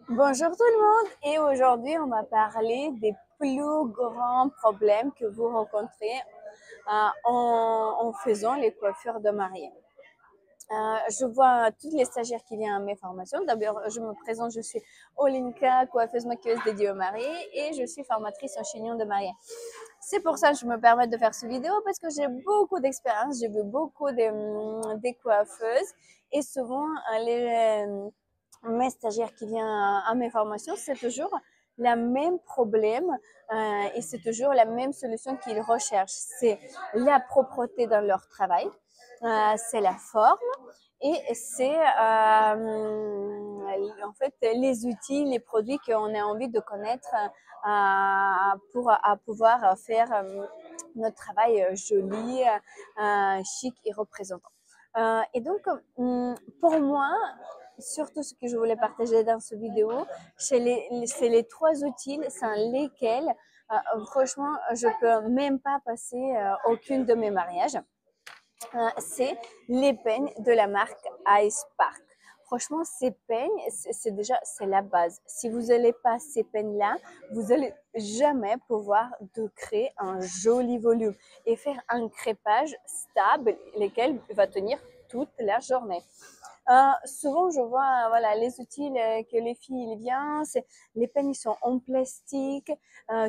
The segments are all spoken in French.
Bonjour tout le monde et aujourd'hui on va parler des plus grands problèmes que vous rencontrez en faisant les coiffures de mariée. Je vois toutes les stagiaires qui viennent à mes formations. D'abord, je me présente, je suis Olinka, coiffeuse maquilleuse dédiée aux mariés et je suis formatrice en chignon de mariée. C'est pour ça que je me permets de faire cette vidéo parce que j'ai beaucoup d'expérience, j'ai vu beaucoup des coiffeuses et souvent mes stagiaires qui viennent à mes formations, c'est toujours le même problème et c'est toujours la même solution qu'ils recherchent. C'est la propreté dans leur travail, c'est la forme et c'est en fait les outils, les produits qu'on a envie de connaître pour pouvoir faire notre travail joli, chic et représentant. Et donc, pour moi, surtout ce que je voulais partager dans cette vidéo, c'est les trois outils sans lesquels, franchement, je peux même pas passer aucune de mes mariages. C'est les peignes de la marque Ice Park. Franchement, ces peignes, c'est déjà, c'est la base. Si vous n'avez pas ces peignes-là, vous allez jamais pouvoir de créer un joli volume et faire un crépage stable, lequel va tenir toute la journée. Souvent, je vois voilà, les outils que les filles ils viennent, les peignes ils sont en plastique,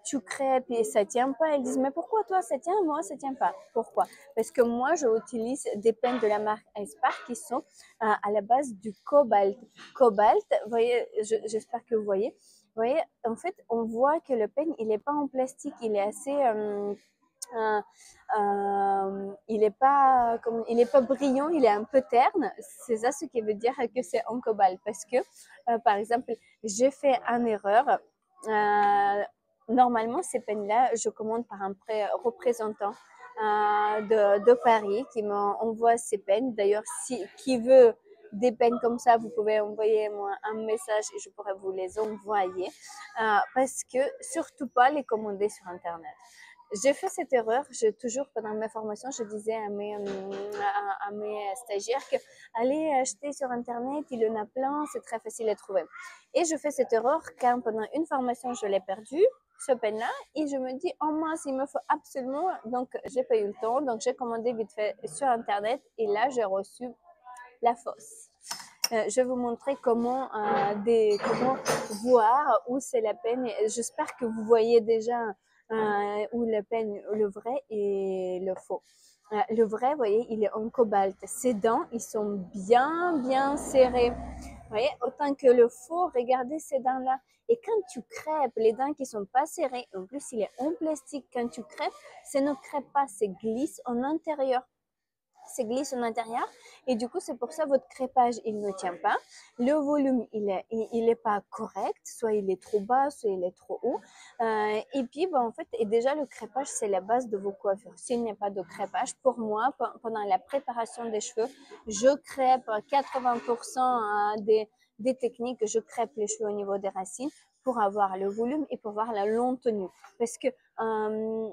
tu crêpes et ça tient pas. Elles disent, mais pourquoi toi ça tient, moi ça tient pas? Pourquoi? Parce que moi, j'utilise des peignes de la marque Aespa qui sont à la base du cobalt. Cobalt, vous voyez, j'espère que vous voyez. Vous voyez, en fait, on voit que le peigne, il n'est pas en plastique, il est assez euh, il est pas brillant, il est un peu terne. C'est ça ce qui veut dire que c'est en cobalt. Parce que, par exemple, j'ai fait une erreur. Euh, Normalement, ces peines-là, je commande par un représentant de Paris qui m'envoie ces peines. D'ailleurs, si, qui veut des peines comme ça, vous pouvez envoyer moi un message et je pourrais vous les envoyer. Parce que surtout pas les commander sur Internet. J'ai fait cette erreur. J'ai toujours, pendant mes formations, je disais à mes stagiaires que allez acheter sur Internet, il y en a plein, c'est très facile à trouver. Et je fais cette erreur quand pendant une formation, je l'ai perdu, ce pen-là, et je me dis, oh mince, il me faut absolument, donc j'ai pas eu le temps, donc j'ai commandé vite fait sur Internet, et là, j'ai reçu la fausse. Je vais vous montrer comment voir où c'est la peine. J'espère que vous voyez déjà où la peine, le vrai et le faux. Le vrai, vous voyez, il est en cobalt. Ses dents, ils sont bien serrés. Vous voyez, autant que le faux, regardez ces dents-là. Et quand tu crêpes, les dents qui sont pas serrées, en plus il est en plastique, quand tu crêpes, ça ne crêpe pas, ça glisse en intérieur, se glisse en intérieur et du coup c'est pour ça votre crépage il ne tient pas, le volume il est pas correct, soit il est trop bas, soit il est trop haut, et puis en fait et déjà le crépage c'est la base de vos coiffures. S'il n'y a pas de crépage, pour moi pendant la préparation des cheveux, je crêpe 80% des techniques, je crêpe les cheveux au niveau des racines pour avoir le volume et pour avoir la longue tenue. Parce que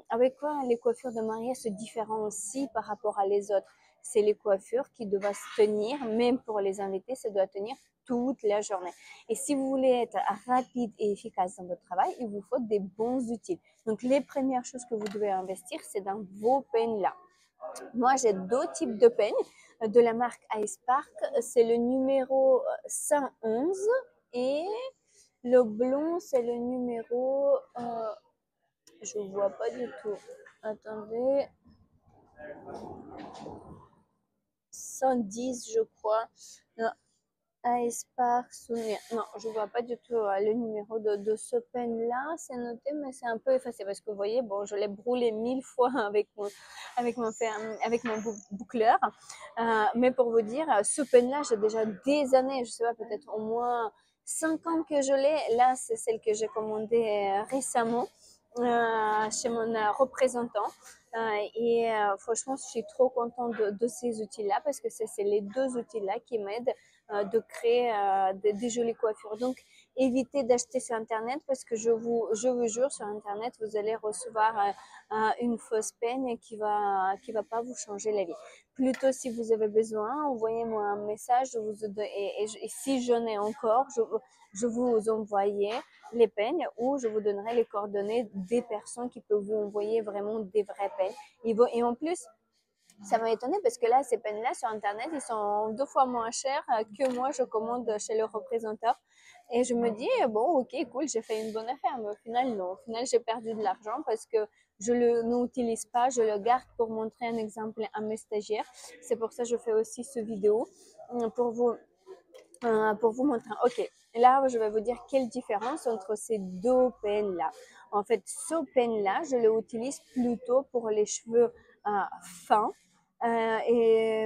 avec quoi les coiffures de mariage se différencient par rapport à les autres? C'est les coiffures qui doivent se tenir, même pour les invités, ça doit tenir toute la journée. Et si vous voulez être rapide et efficace dans votre travail, il vous faut des bons outils. Donc, les premières choses que vous devez investir, c'est dans vos peignes là. Moi, j'ai deux types de peignes de la marque Ice Park. C'est le numéro 111 et le blond, c'est le numéro... je ne vois pas du tout. Attendez. 110, je crois. Non, Ice Park, souvenir. Non, je vois pas du tout le numéro de ce pen-là. C'est noté, mais c'est un peu effacé parce que vous voyez, bon, je l'ai brûlé 1000 fois avec mon boucleur. Mais pour vous dire, ce pen-là, j'ai déjà des années, je sais pas, peut-être au moins 5 ans que je l'ai. Là, c'est celle que j'ai commandée récemment chez mon représentant. Franchement, je suis trop contente de ces outils-là parce que c'est les deux outils-là qui m'aident de créer des jolies coiffures. Donc, évitez d'acheter sur Internet parce que je vous jure, sur Internet, vous allez recevoir une fausse peigne qui va pas vous changer la vie. Plutôt, si vous avez besoin, envoyez-moi un message et si j'en ai encore, je vous envoyer les peignes ou je vous donnerai les coordonnées des personnes qui peuvent vous envoyer vraiment des vraies peignes. Et en plus, ça m'a étonné parce que là, ces peignes-là sur Internet, ils sont 2 fois moins chers que moi, je commande chez le représentant. Et je me dis, bon, ok, cool, j'ai fait une bonne affaire. Mais au final, non. Au final, j'ai perdu de l'argent parce que je le n'utilise pas, je le garde pour montrer un exemple à mes stagiaires. C'est pour ça que je fais aussi ce vidéo pour vous montrer. Ok, là, je vais vous dire quelle différence entre ces deux peines-là. En fait, ce peine-là, je l'utilise plutôt pour les cheveux fins. Et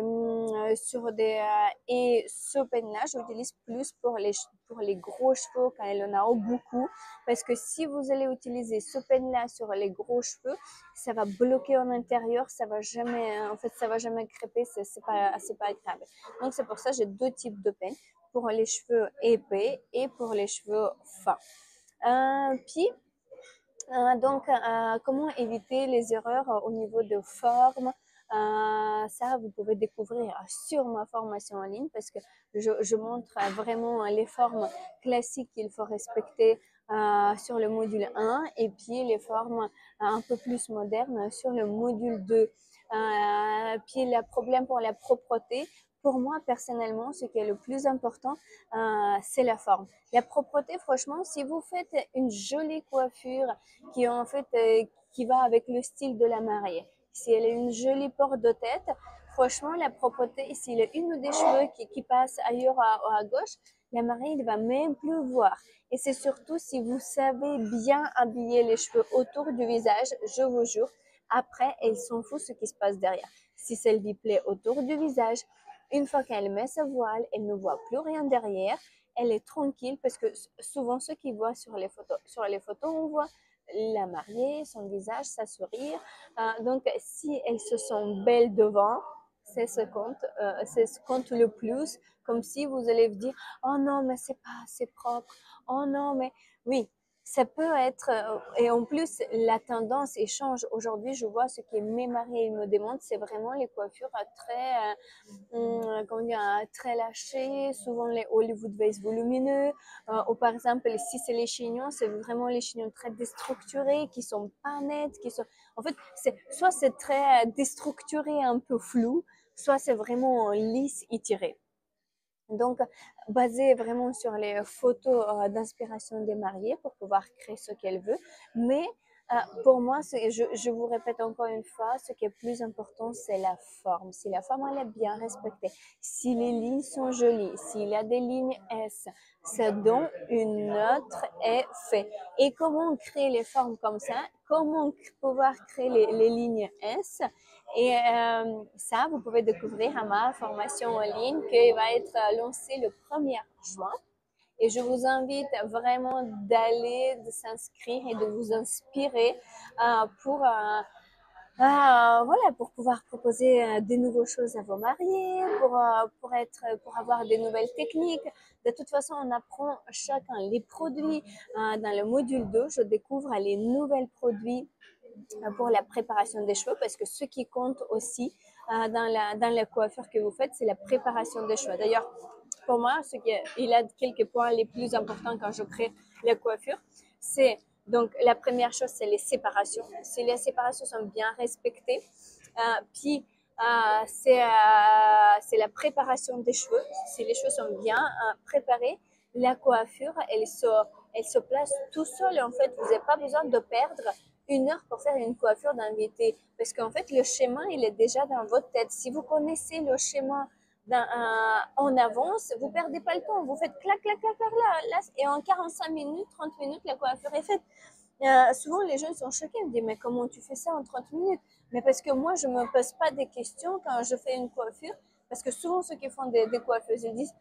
ce peine-là, je l'utilise plus pour les gros cheveux quand il en a beaucoup. Parce que si vous allez utiliser ce peine-là sur les gros cheveux, ça va bloquer en intérieur, ça va jamais, en fait, ça va jamais crêper, c'est pas agréable. Donc, c'est pour ça que j'ai 2 types de peines, pour les cheveux épais et pour les cheveux fins. Comment éviter les erreurs au niveau de forme? Ça, vous pouvez découvrir sur ma formation en ligne parce que je montre vraiment les formes classiques qu'il faut respecter sur le module 1 et puis les formes un peu plus modernes sur le module 2. Puis le problème pour la propreté, pour moi personnellement, ce qui est le plus important, c'est la forme. La propreté, franchement, si vous faites une jolie coiffure qui va avec le style de la mariée, si elle a une jolie porte de tête, franchement, la propreté, s'il y a une ou des cheveux qui passent ailleurs à gauche, la mariée ne va même plus voir. Et c'est surtout si vous savez bien habiller les cheveux autour du visage, je vous jure, après, elle s'en fout ce qui se passe derrière. Si ça lui plaît autour du visage, une fois qu'elle met sa voile, elle ne voit plus rien derrière. Elle est tranquille parce que souvent ceux qui voient sur les photos, on voit la mariée, son visage, sa sourire. Donc, si elles se sent belles devant, c'est ce compte le plus. Comme si vous allez vous dire, oh non, mais c'est pas assez propre. Oh non, mais oui, ça peut être, et en plus, la tendance change. Aujourd'hui, je vois ce que mes mariés me demandent, c'est vraiment les coiffures très lâchées, souvent les Hollywood Vase volumineux, ou par exemple, si c'est les chignons, c'est vraiment les chignons très déstructurés, qui sont pas nets, en fait, soit c'est très déstructuré, un peu flou, soit c'est vraiment lisse et tiré. Donc, basé vraiment sur les photos d'inspiration des mariés pour pouvoir créer ce qu'elle veut. Mais pour moi, je vous répète encore une fois, ce qui est plus important, c'est la forme. Si la forme elle est bien respectée, si les lignes sont jolies, s'il y a des lignes S, ça donne une autre effet. Et comment créer les formes comme ça? Comment pouvoir créer les lignes S? Et ça, vous pouvez découvrir à ma formation en ligne qui va être lancée le 1er juin. Et je vous invite vraiment de s'inscrire et de vous inspirer pour pouvoir proposer des nouvelles choses à vos mariés, pour avoir des nouvelles techniques. De toute façon, on apprend chacun les produits. Dans le module 2, je découvre les nouveaux produits pour la préparation des cheveux parce que ce qui compte aussi dans la coiffure que vous faites, c'est la préparation des cheveux. D'ailleurs, pour moi, il y a quelques points les plus importants quand je crée la coiffure. C'est donc la première chose, c'est les séparations. Si les séparations sont bien respectées, puis c'est la préparation des cheveux. Si les cheveux sont bien préparés, la coiffure, elle se place tout seul. En fait, vous n'avez pas besoin de perdre 1 heure pour faire une coiffure d'invité. Parce qu'en fait, le schéma, il est déjà dans votre tête. Si vous connaissez le schéma en avance, vous ne perdez pas le temps. Vous faites clac, clac, clac, clac, là, et en 45 minutes, 30 minutes, la coiffure est faite. Souvent, les gens sont choqués. Ils me disent, mais comment tu fais ça en 30 minutes? Mais parce que moi, je ne me pose pas des questions quand je fais une coiffure. Parce que souvent, ceux qui font des coiffeuses, ils disent,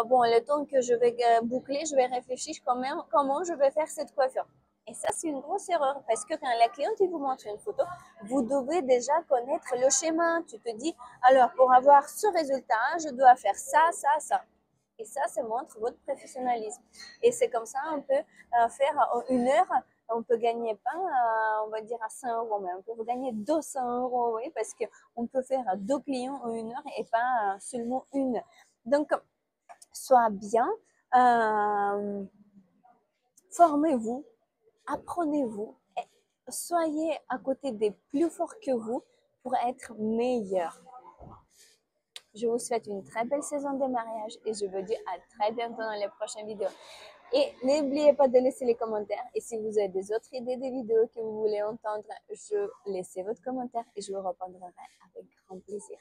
bon, le temps que je vais boucler, je vais réfléchir comment je vais faire cette coiffure. Et ça, c'est une grosse erreur parce que quand la cliente vous montre une photo, vous devez déjà connaître le schéma. Tu te dis, alors pour avoir ce résultat, je dois faire ça, ça, ça. Et ça montre votre professionnalisme. Et c'est comme ça, on peut faire en 1 heure, on peut gagner pas, on va dire à 100 euros, mais on peut gagner 200 euros, oui, parce qu'on peut faire 2 clients en 1 heure et pas seulement une. Donc, sois bien, formez-vous, apprenez-vous, et soyez à côté des plus forts que vous pour être meilleur. Je vous souhaite une très belle saison de mariage et je vous dis à très bientôt dans les prochaines vidéos. Et n'oubliez pas de laisser les commentaires. Et si vous avez des autres idées de vidéos que vous voulez entendre, laissez votre commentaire et je vous répondrai avec grand plaisir.